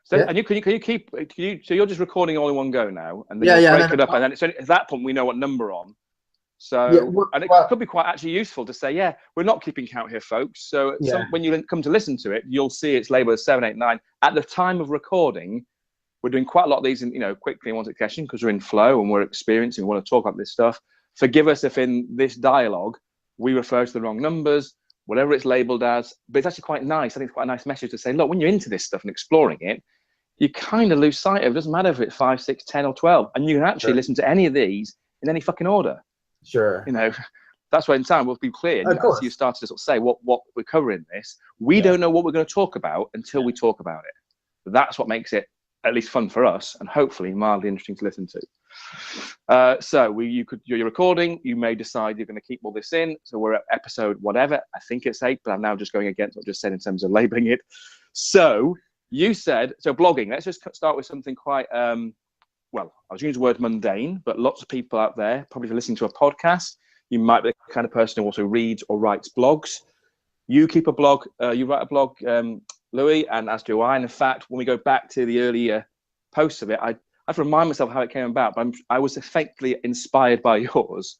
So, and can you keep, so you're just recording all in one go now, and then you break it up, and then at that point we know what number on. So, and it could be quite actually useful to say, yeah, we're not keeping count here, folks. So when you come to listen to it, you'll see it's labeled as 7, 8, 9. At the time of recording, we're doing quite a lot of these, quickly in one succession because we're in flow and we're experiencing. We want to talk about this stuff. Forgive us if in this dialogue we refer to the wrong numbers, whatever it's labeled as. But it's actually quite nice. I think it's quite a nice message to say, look, when you're into this stuff and exploring it, you kind of lose sight of it. It doesn't matter if it's 5, 6, 10, or 12, and you can actually listen to any of these in any fucking order. Sure. That's why in time we'll be clear. As you start to sort of say what we're covering this, we don't know what we're going to talk about until we talk about it. That's what makes it at least fun for us, and hopefully mildly interesting to listen to. So you're recording. You may decide you're going to keep all this in. So we're at episode whatever. I think it's 8, but I'm now just going against what I just said in terms of labeling it. So you said blogging. Let's just start with something quite. Well, I was using the word mundane, but lots of people out there, probably if you're listening to a podcast, you might be the kind of person who also reads or writes blogs. You keep a blog, you write a blog, Louie, and as do I. And in fact, when we go back to the earlier posts of it, I have to remind myself how it came about, but I was effectively inspired by yours.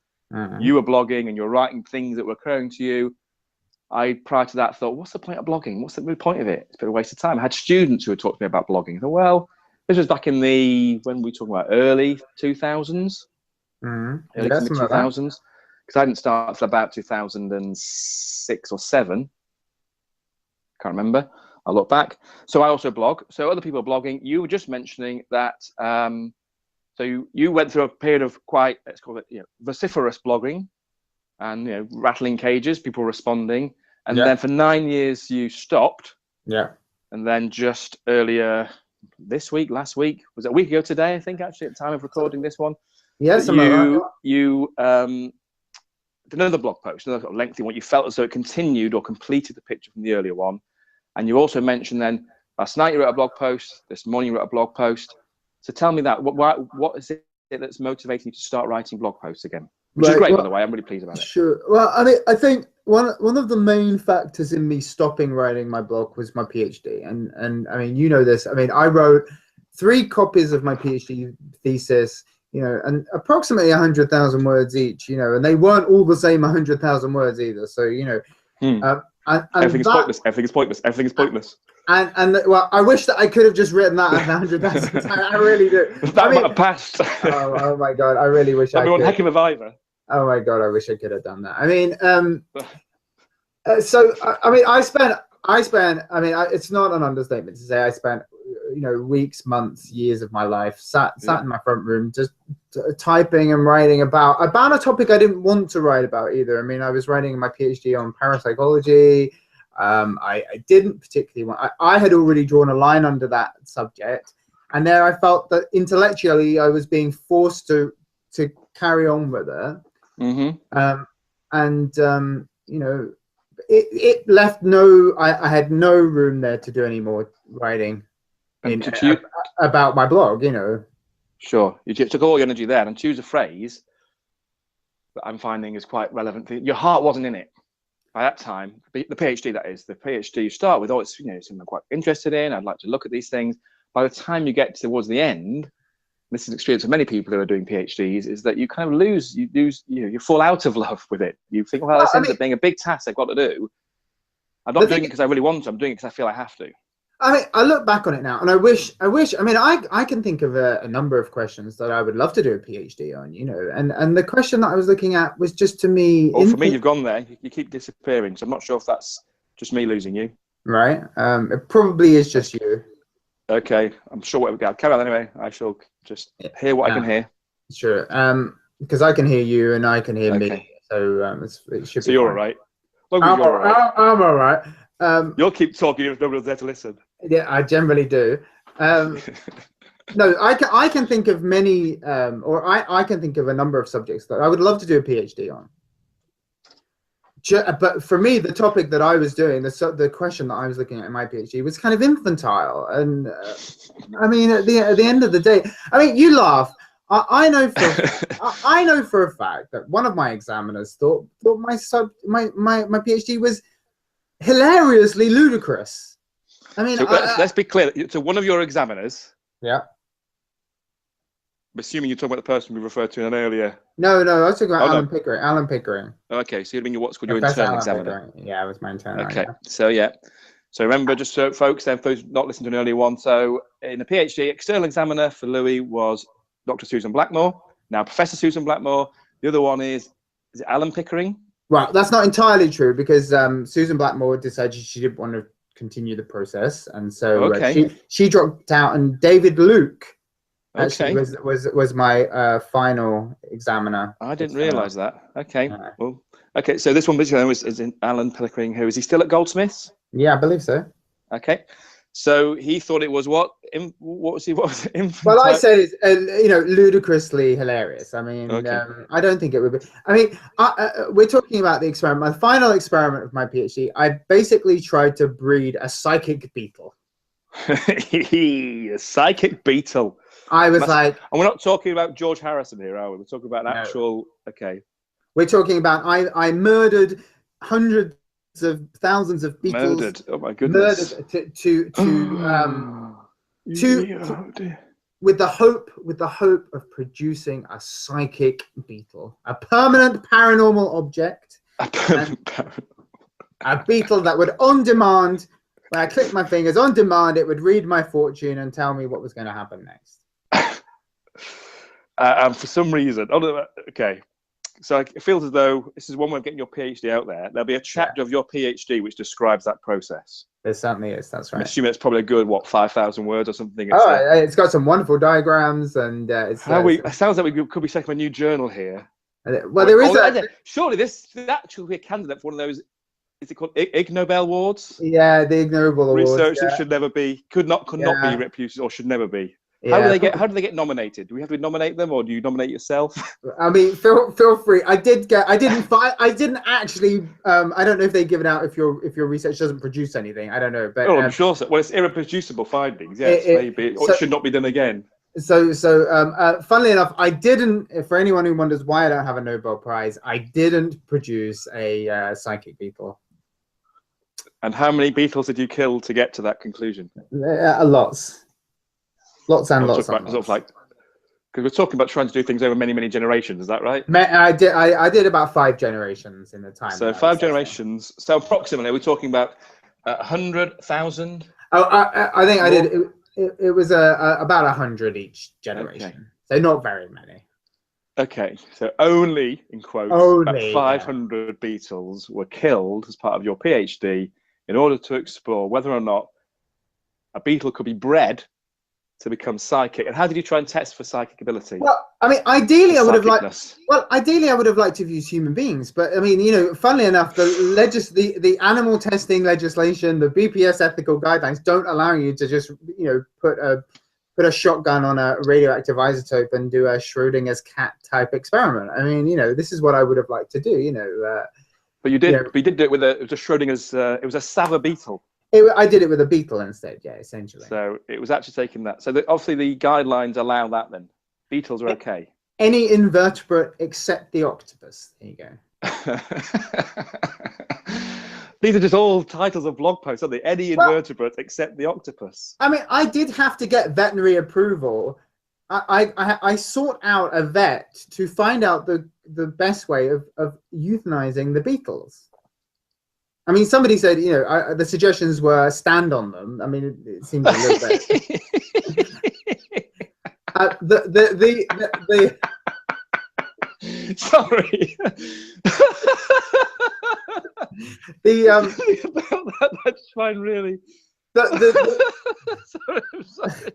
You were blogging and you're writing things that were occurring to you. I, prior to that, thought, what's the point of blogging? What's the real point of it? It's a bit of a waste of time. I had students who had talked to me about blogging. I thought, well, this was back in when we talking about early 2000s, early 2000s, because I didn't start until about 2006 or 7. Can't remember. I'll look back. So I also blog. So other people are blogging. You were just mentioning that. So you went through a period of quite, let's call it, vociferous blogging, and rattling cages, people responding, and then for 9 years you stopped. Yeah. And then just earlier. Last week, was it a week ago today, I think, actually, at the time of recording this one? Yes, you did another blog post, another sort of lengthy one. You felt as though it continued or completed the picture from the earlier one. And you also mentioned then, last night you wrote a blog post, this morning you wrote a blog post. So tell me that, what is it that's motivating you to start writing blog posts again? Which is great, by the way. I'm really pleased about it. Sure. Well, I think one of the main factors in me stopping writing my blog was my PhD. And I mean, you know this. I mean, I wrote 3 copies of my PhD thesis, and approximately 100,000 words each, and they weren't all the same 100,000 words either. So, everything is pointless. Everything is pointless. Everything is pointless. And well, I wish that I could have just written that 100,000 times. I really do. That might have passed. Oh my God. I really wish I could. Everyone heck of a viver. Oh my God, I wish I could have done that. I mean, so I mean, it's not an understatement to say I spent, weeks, months, years of my life sat in my front room just typing and writing about a topic I didn't want to write about either. I mean, I was writing my PhD on parapsychology. I didn't particularly want. I had already drawn a line under that subject, and there I felt that intellectually I was being forced to carry on with it. It left I had no room there to do any more writing about my blog, Sure. You took all your energy there, and choose a phrase that I'm finding is quite relevant. Your heart wasn't in it by that time. The PhD, that is. The PhD you start with, it's something I'm quite interested in. I'd like to look at these things. By the time you get towards the end, this is an experience of many people who are doing PhDs, is that you kind of you fall out of love with it. You think, well, this ends up being a big task I've got to do. I'm not doing it because I really want to. I'm doing it because I feel I have to. I mean, I look back on it now, and I wish. I mean, I can think of a number of questions that I would love to do a PhD on. And the question that I was looking at was just to me. Oh, for me, you've gone there. You keep disappearing, so I'm not sure if that's just me losing you. Right. It probably is just you. Okay, I'm sure what we got. Carry on anyway. I shall just hear what I can hear. Sure. Because I can hear you and I can hear me, so it should. So you're all right. I'm all right. You'll keep talking if nobody's there to listen. Yeah, I generally do. No, I can think of many, or I can think of a number of subjects that I would love to do a PhD on. But for me, the topic that I was doing, the question that I was looking at in my PhD was kind of infantile. And I mean, at the end of the day, I mean, you laugh. I know for a fact that one of my examiners thought my PhD was hilariously ludicrous. I mean, so let's be clear. So one of your examiners. Yeah. I'm assuming you're talking about the person we referred to in an earlier. No, I was talking about Alan Pickering. Alan Pickering. Okay, so you mean what's called Professor your internal Alan examiner? Pickering. Yeah, it was my internal. Okay, so yeah. So remember, just so folks, then folks not listening to an earlier one. So in the PhD, external examiner for Louie was Dr. Susan Blackmore. Now Professor Susan Blackmore. The other one is it Alan Pickering? Well, that's not entirely true because Susan Blackmore decided she didn't want to continue the process, and so she dropped out. And David Luke actually was my final examiner. I didn't realise that. Okay, well, okay. So this one is in Alan Pickering. Who is he still at Goldsmiths? Yeah, I believe so. Okay, so he thought it was what? What was he? Well, I said it's ludicrously hilarious. I mean, I don't think it would be. I mean, we're talking about the experiment. My final experiment of my PhD, I basically tried to breed a psychic beetle. A psychic beetle. I was like, and we're not talking about George Harrison here, are we? We're talking about an actual. Okay. We're talking about I murdered hundreds of thousands of beetles. Murdered. Oh my goodness. Murdered with the hope of producing a psychic beetle, a permanent paranormal object, a beetle that would on demand, when I clicked my fingers on demand, it would read my fortune and tell me what was going to happen next. And for some reason, okay. So it feels as though this is one way of getting your PhD out there. There'll be a chapter of your PhD which describes that process. There certainly is. That's right. I'm assuming it's probably a good 5,000 words or something. It's got some wonderful diagrams and it sounds like we could be setting a new journal here. Well, there is surely this actually be a candidate for one of those. Is it called Ig Nobel Awards? Yeah, the Ig Nobel Awards. Research that should never be, could not be reproduced or should never be. How do they get nominated? Do we have to nominate them, or do you nominate yourself? I mean, feel free. I didn't actually. I don't know if they give it out if your research doesn't produce anything. I don't know, but I'm sure so. Well, it's irreproducible findings. Yes, maybe, or it should not be done again. So, funnily enough, I didn't. For anyone who wonders why I don't have a Nobel Prize, I didn't produce a psychic beetle. And how many beetles did you kill to get to that conclusion? Lots and lots. Sort of like, because we're talking about trying to do things over many, many generations. Is that right? I did about 5 generations in the time. So 5 generations. So approximately, we're talking about 100,000. Oh, I think I did. It was about 100 each generation. Okay. So not very many. Okay, so only in quotes, about 500 beetles were killed as part of your PhD in order to explore whether or not a beetle could be bred to become psychic. And how did you try and test for psychic ability? Well, I mean, ideally I would have liked to have used human beings, but I mean, funnily enough, the animal testing legislation, the BPS ethical guidelines don't allow you to just put a shotgun on a radioactive isotope and do a Schrodinger's cat type experiment. I mean, this is what I would have liked to do. But you did. But you did do it with it was a Schrodinger's. It was a Savva beetle. I did it with a beetle instead, yeah, essentially. So it was actually taking that. So obviously the guidelines allow that then. Beetles are okay. Any invertebrate except the octopus. There you go. These are just all titles of blog posts, aren't they? Any invertebrate except the octopus. I mean, I did have to get veterinary approval. I sought out a vet to find out the best way of euthanizing the beetles. I mean, somebody said, the suggestions were stand on them. I mean, it seemed a little bit. Sorry. That's fine, really. Sorry, I'm sorry.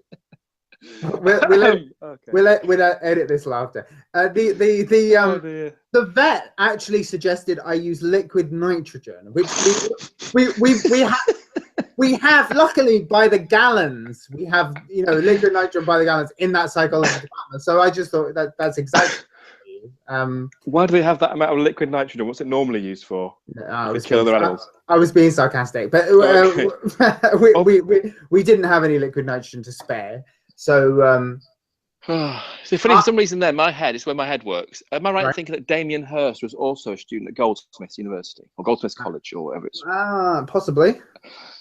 We'll edit this laughter. The vet actually suggested I use liquid nitrogen, which we have luckily by the gallons. We have liquid nitrogen by the gallons in that psychology department. So I just thought that's exactly. Why do they have that amount of liquid nitrogen? What's it normally used for? To kill other animals. I was being sarcastic, but we didn't have any liquid nitrogen to spare. So, so funny, for some reason there, my head is where my head works. Am I right in thinking that Damien Hirst was also a student at Goldsmiths University or Goldsmiths College or whatever it's? Possibly.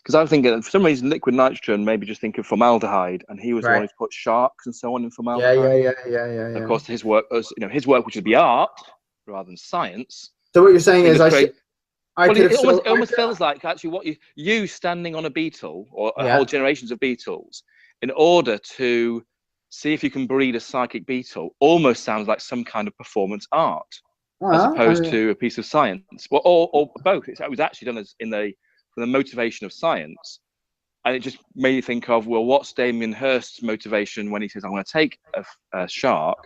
Because I'm thinking, for some reason, liquid nitrogen maybe just think of formaldehyde, and he was the one who put sharks and so on in formaldehyde. Yeah. Of course, his work, his work, which would be art rather than science. So what you're saying is, it almost feels like actually what you standing on a beetle or whole generations of beetles in order to see if you can breed a psychic beetle almost sounds like some kind of performance art as opposed to a piece of science. Well, or both. It was actually done for the motivation of science, and it just made you think of, well, what's Damien Hirst's motivation when he says, I'm going to take a shark,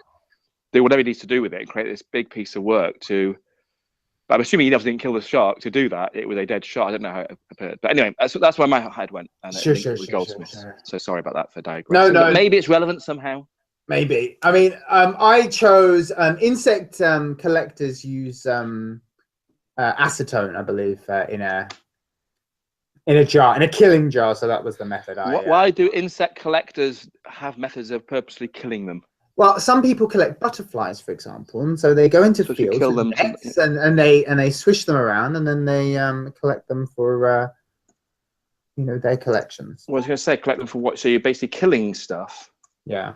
do whatever he needs to do with it, and create this big piece of work to. But I'm assuming he never didn't kill the shark to do that. It was a dead shark. I don't know how it appeared. But anyway, that's where my head went. And Sure. So sorry about that for digressing. No. But maybe it's relevant somehow. Maybe. I mean, I chose insect collectors use acetone, I believe, in a jar, in a killing jar. So that was the method. Why do insect collectors have methods of purposely killing them? Well, some people collect butterflies, for example, and so they go into fields with nets and they swish them around, and then they collect them for their collections. Well, I was going to say collect them for what? So you're basically killing stuff. Yeah.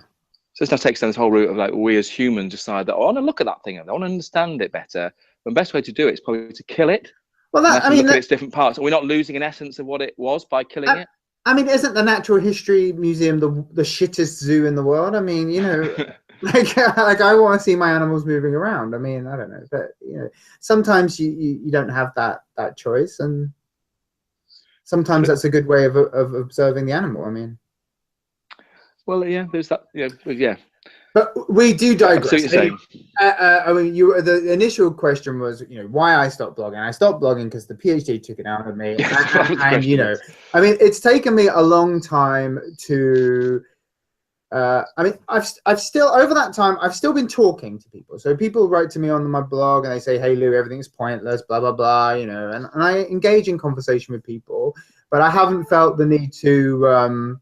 So this now takes this whole route of like we as humans decide that I want to look at that thing, I want to understand it better. The best way to do it is probably to kill it. Well, look at its different parts. Are we not losing an essence of what it was by killing it? I mean, isn't the Natural History Museum the shittest zoo in the world? I mean, like I want to see my animals moving around. I mean, I don't know, but sometimes you don't have that choice, and sometimes that's a good way of observing the animal. I mean, well, yeah, there's that. Yeah. But we do digress. I see what you're saying. I mean, the initial question was, why I stopped blogging. I stopped blogging because the PhD took it out of me, and I mean, it's taken me a long time to. I mean, I've still over that time I've still been talking to people. So people write to me on my blog and they say, "Hey, Lou, everything's pointless," blah blah blah, and I engage in conversation with people, but I haven't felt the need to.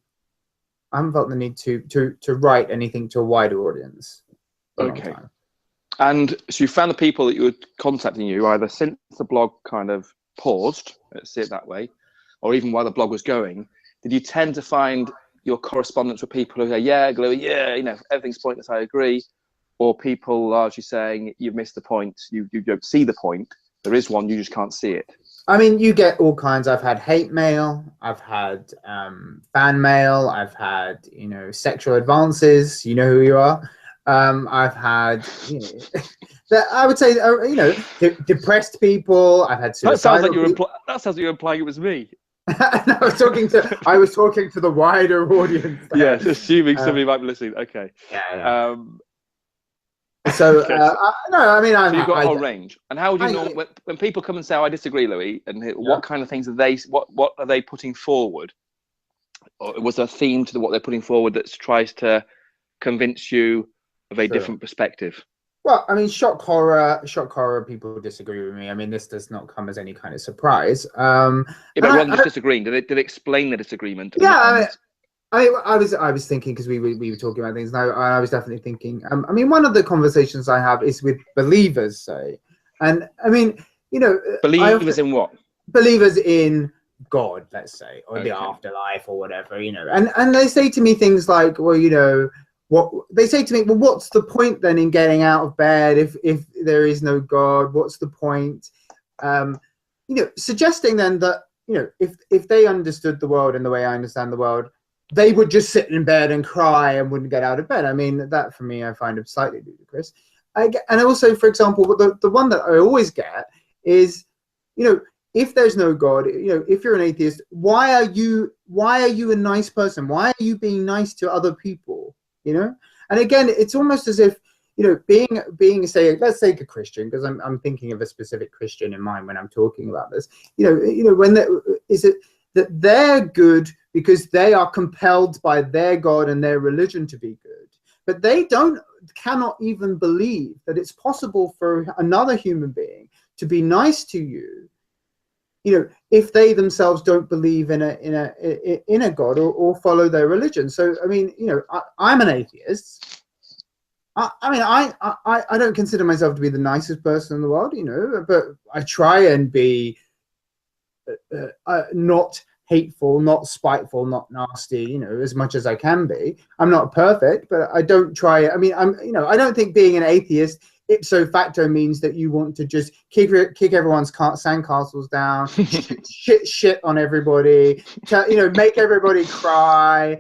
I haven't felt the need to write anything to a wider audience. Okay. And so you found the people that you were contacting you either since the blog kind of paused, let's say it that way, or even while the blog was going. Did you tend to find your correspondence with people who say, "Yeah, Louie, yeah, everything's pointless, I agree," or people largely saying, "You've missed the point. You don't see the point. There is one, you just can't see it." I mean, you get all kinds. I've had hate mail, I've had fan mail, I've had sexual advances. You know who you are. I've had I would say depressed people. I've had suicidal. That sounds like you're implying it was me. No, I was talking to the wider audience. Yes, assuming somebody might be listening. Okay. Yeah. So no, I mean, so you've got a whole range. And how would you know when people come and say, "I disagree, Louie," and what kind of things what are they putting forward? Or was there a theme to what they're putting forward that tries to convince you of a different perspective? Well, I mean, shock horror. People disagree with me. I mean, this does not come as any kind of surprise. But rather than disagreeing, did they explain the disagreement? Yeah. I was thinking, because we were talking about things now. I was definitely thinking. I mean, one of the conversations I have is with believers, say, and I mean, believers in what? Believers in God, let's say, or the afterlife, or whatever, and they say to me things like, well, what they say to me, well, what's the point then in getting out of bed if there is no God? What's the point? Suggesting then that if they understood the world in the way I understand the world, they would just sit in bed and cry and wouldn't get out of bed. I mean, that for me, I find it slightly ludicrous. And also, for example, the one that I always get is, if there's no God, if you're an atheist, why are you a nice person? Why are you being nice to other people? And again, it's almost as if, being say, let's take a Christian, because I'm thinking of a specific Christian in mind when I'm talking about this. Is it that they're good because they are compelled by their God and their religion to be good, but they cannot even believe that it's possible for another human being to be nice to you, if they themselves don't believe in a God or follow their religion. So I mean, I'm an atheist. I don't consider myself to be the nicest person in the world, but I try and be not hateful, not spiteful, not nasty, you know, as much as I can be. I'm not perfect, but I don't try. I mean, I don't think being an atheist ipso facto means that you want to just kick everyone's sandcastles down, shit on everybody, make everybody cry.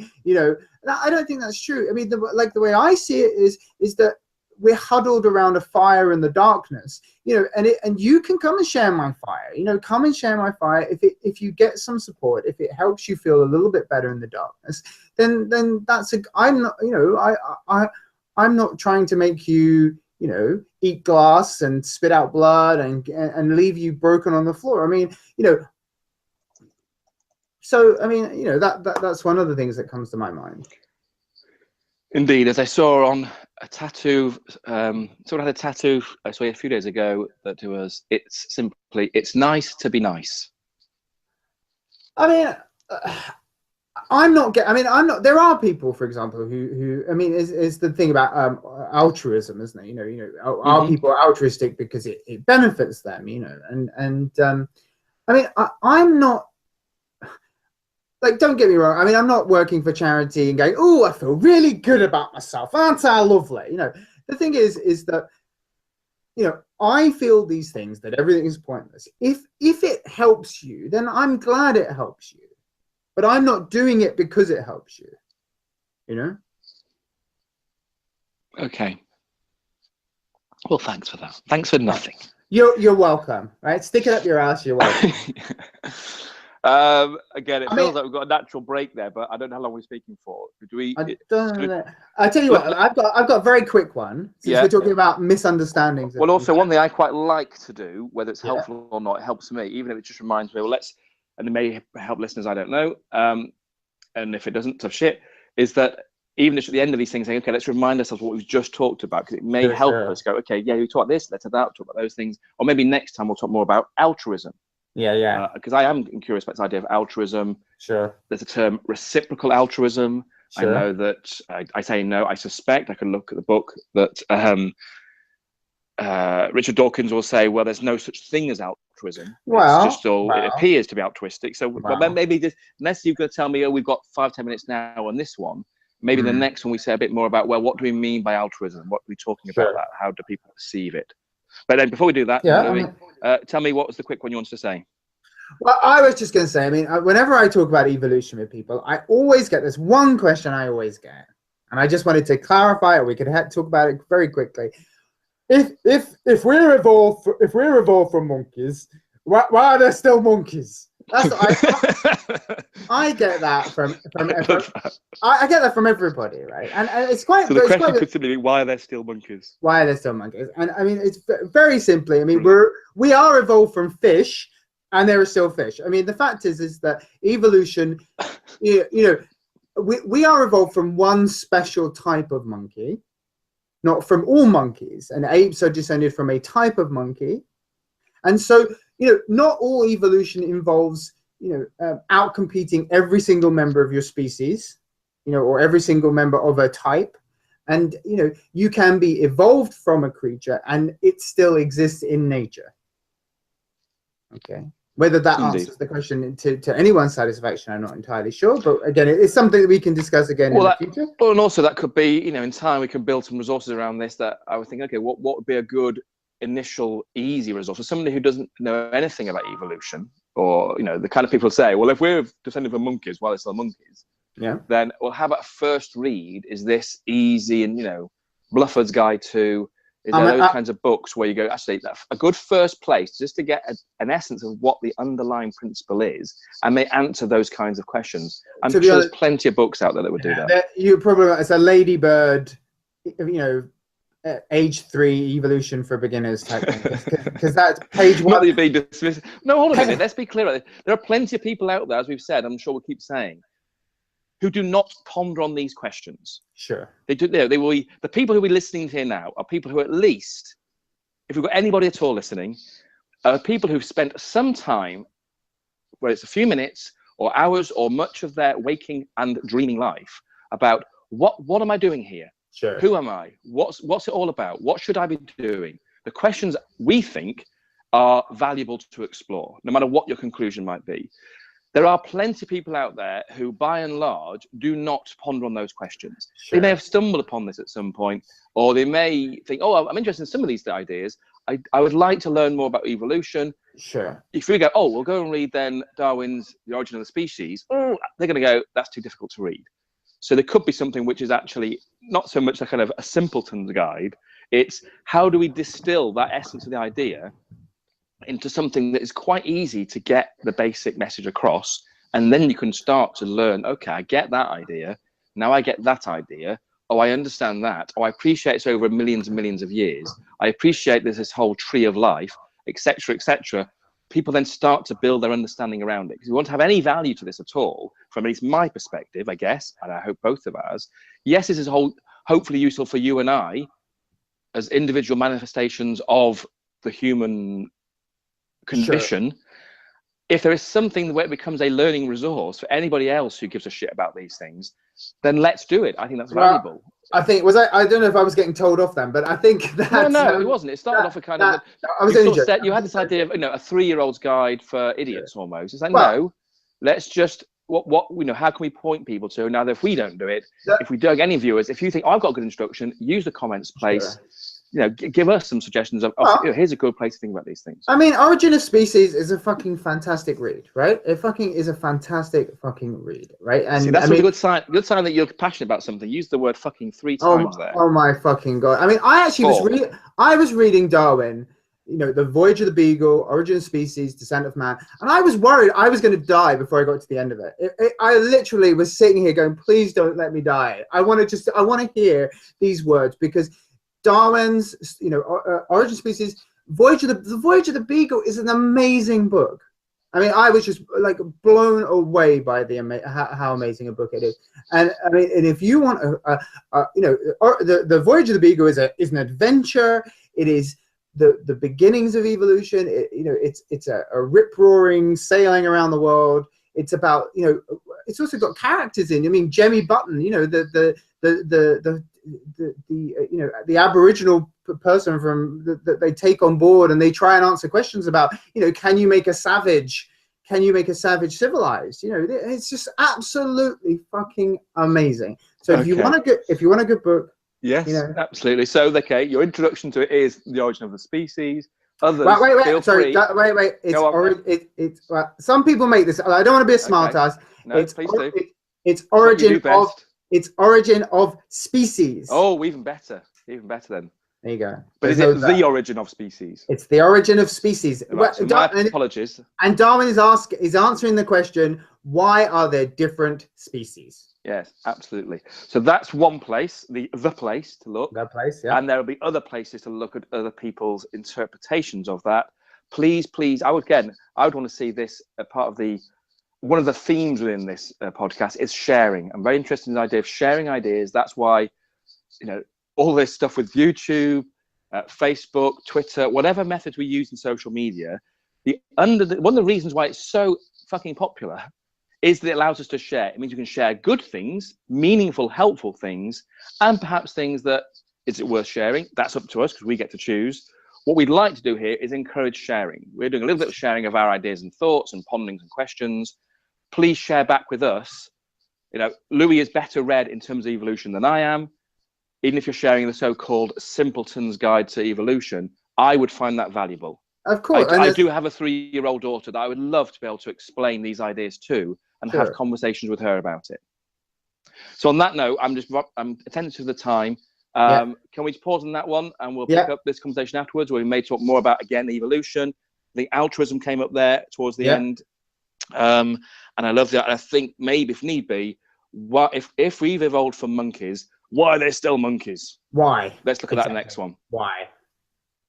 I don't think that's true. I mean, the way I see it is that we're huddled around a fire in the darkness, and you can come and share my fire. Come and share my fire. If you get some support, if it helps you feel a little bit better in the darkness, then that's I'm not trying to make you eat glass and spit out blood and leave you broken on the floor. I mean, that's one of the things that comes to my mind. Indeed, as I saw on a tattoo, someone had a tattoo I saw a few days ago that was, it's nice to be nice. I mean, I'm not. There are people, for example, who I mean, is the thing about altruism, isn't it? Are people altruistic because it benefits them? I mean, I'm not. Like, don't get me wrong. I mean, I'm not working for charity and going, oh, I feel really good about myself. Aren't I lovely? The thing is that, I feel these things, that everything is pointless. If it helps you, then I'm glad it helps you. But I'm not doing it because it helps you. Okay. Well, thanks for that. Thanks for nothing. You're welcome. Right? Stick it up your ass. You're welcome. Again, it feels like we've got a natural break there, but I don't know how long we're speaking for. I tell you what, I've got a very quick one. Since we're talking about misunderstandings. Well, also one thing I quite like to do, whether it's helpful or not, it helps me, even if it just reminds me. Well, and it may help listeners. I don't know. And if it doesn't, tough shit. Is that even if at the end of these things, saying, okay, let's remind ourselves what we've just talked about, because it may help us go, okay, yeah, we talked this, let's talk about those things, or maybe next time we'll talk more about altruism. Yeah. Because I am curious about this idea of altruism. Sure. There's a term, reciprocal altruism. Sure. I know that I say no. I suspect I can look at the book that Richard Dawkins will say, well, there's no such thing as altruism. Well, it's just it appears to be altruistic. So well, maybe just, unless you're going to tell me, oh, we've got 5-10 minutes now on this one, maybe the next one we say a bit more about, well, what do we mean by altruism? What are we talking about that? How do people perceive it? But then before we do that, Louie, tell me what was the quick one you wanted to say? Well, I was just going to say, I mean, whenever I talk about evolution with people, I always get this one question I always get. And I just wanted to clarify it. We could talk about it very quickly. If we're evolved from monkeys, why are there still monkeys? That's what I get that from I get that from everybody, right? And it's quite. So the question could simply be, why are there still monkeys? Why are there still monkeys? And I mean, it's very simply. I mean, we are evolved from fish, and there are still fish. I mean, the fact is that evolution, we are evolved from one special type of monkey, not from all monkeys. And apes are descended from a type of monkey, and so. Not all evolution involves, outcompeting every single member of your species, or every single member of a type. And, you can be evolved from a creature and it still exists in nature. Okay. Whether that answers the question to anyone's satisfaction, I'm not entirely sure. But again, it's something that we can discuss again in the future. Well, and also that could be, in time we can build some resources around this that I would think, okay, what would be a good initial easy resource for somebody who doesn't know anything about evolution, or the kind of people say, well, if we're descended from monkeys, while they're still monkeys, then well, how about first read is this easy, and Blufford's Guide to those kinds of books where you go, actually a good first place just to get an essence of what the underlying principle is, and they answer those kinds of questions. I'm sure there's plenty of books out there that would do that. You probably, it's a Ladybird, age 3 evolution for beginners type thing, because that's page 1. Not that you're being dismissive. No, hold on a minute. Let's be clear. There are plenty of people out there, as we've said, I'm sure we'll keep saying, who do not ponder on these questions. Sure. They do. They will. The people who are listening here now are people who, at least, if we've got anybody at all listening, are people who've spent some time, whether it's a few minutes or hours or much of their waking and dreaming life, about what am I doing here? Sure. Who am I? What's it all about? What should I be doing? The questions we think are valuable to explore, no matter what your conclusion might be. There are plenty of people out there who, by and large, do not ponder on those questions. Sure. They may have stumbled upon this at some point, or they may think, oh, I'm interested in some of these ideas. I would like to learn more about evolution. Sure. If we go, oh, we'll go and read then Darwin's The Origin of the Species, they're going to go, that's too difficult to read. So there could be something which is actually not so much a kind of a simpleton's guide. It's how do we distill that essence of the idea into something that is quite easy to get the basic message across, and then you can start to learn, okay, I get that idea, now I get that idea, oh, I understand that, oh, I appreciate it's over millions and millions of years, I appreciate there's this whole tree of life, etc., etc. People then start to build their understanding around it. Because if you want to have any value to this at all, from at least my perspective, I guess, and I hope both of ours, yes, this is hopefully useful for you and I as individual manifestations of the human condition. Sure. If there is something where it becomes a learning resource for anybody else who gives a shit about these things, then let's do it. I think that's valuable. I think I don't know if I was getting told off then, but I think that no, it wasn't. It started off a kind of you had this idea of, you know, a 3-year-old's guide for idiots almost. It's like, no, let's just what you know, how can we point people to now that if we don't do it, if we don't, any viewers, if you think, oh, I've got good instruction, use the comments place. Sure. You know, give us some suggestions of, you know, here's a good place to think about these things. I mean, Origin of Species is a fucking fantastic read, right? It fucking is a fantastic fucking read, right? And see, that's a good sign. Good sign that you're passionate about something. Use the word fucking 3 times there. Oh my fucking god! I mean, I actually was reading Darwin, you know, the Voyage of the Beagle, Origin of Species, Descent of Man, and I was worried I was going to die before I got to the end of it. I literally was sitting here going, please don't let me die. I want to hear these words, because Darwin's, you know, Origin of Species, the Voyage of the Beagle is an amazing book. I mean, I was just like blown away by how amazing a book it is. And I mean, and if you want you know, the Voyage of the Beagle is an adventure. It is the beginnings of evolution. You know, it's a rip-roaring sailing around the world. It's about, you know, it's also got characters in. I mean, Jemmy Button, you know, the you know, the Aboriginal person from that they take on board, and they try and answer questions about, you know, can you make a savage civilized? You know, it's just absolutely fucking amazing. So if you want a good book, yes, you know, absolutely. So okay, your introduction to it is The Origin of the Species. Others, wait, sorry, wait. It's some people make this. I don't want to be a smart ass. No, please do. It's Origin of Species. Oh, even better then. There you go. But is it The Origin of Species? It's The Origin of Species. Right, so my apologies. And Darwin is answering the question, why are there different species? Yes, absolutely. So that's one place, the place to look. That place, yeah. And there will be other places to look at other people's interpretations of that. Please, I would want to see this part of one of the themes within this podcast is sharing. I'm very interested in the idea of sharing ideas. That's why, you know, all this stuff with YouTube, Facebook, Twitter, whatever methods we use in social media, one of the reasons why it's so fucking popular is that it allows us to share. It means we can share good things, meaningful, helpful things, and perhaps things that, is it worth sharing? That's up to us because we get to choose. What we'd like to do here is encourage sharing. We're doing a little bit of sharing of our ideas and thoughts and ponderings and questions. Please share back with us. You know, Louie is better read in terms of evolution than I am. Even if you're sharing the so-called simpleton's guide to evolution, I would find that valuable. Of course. I do have a 3-year-old daughter that I would love to be able to explain these ideas to and have conversations with her about it. So on that note, I'm attentive to the time. Can we pause on that one and we'll pick up this conversation afterwards, where we may talk more about, again, evolution. The altruism came up there towards the end. And I love that. And I think maybe if need be, if we've evolved from monkeys, why are there still monkeys? Why? Let's look at that in the next one. Why?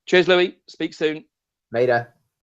Cheers, Louie. Speak soon. Later.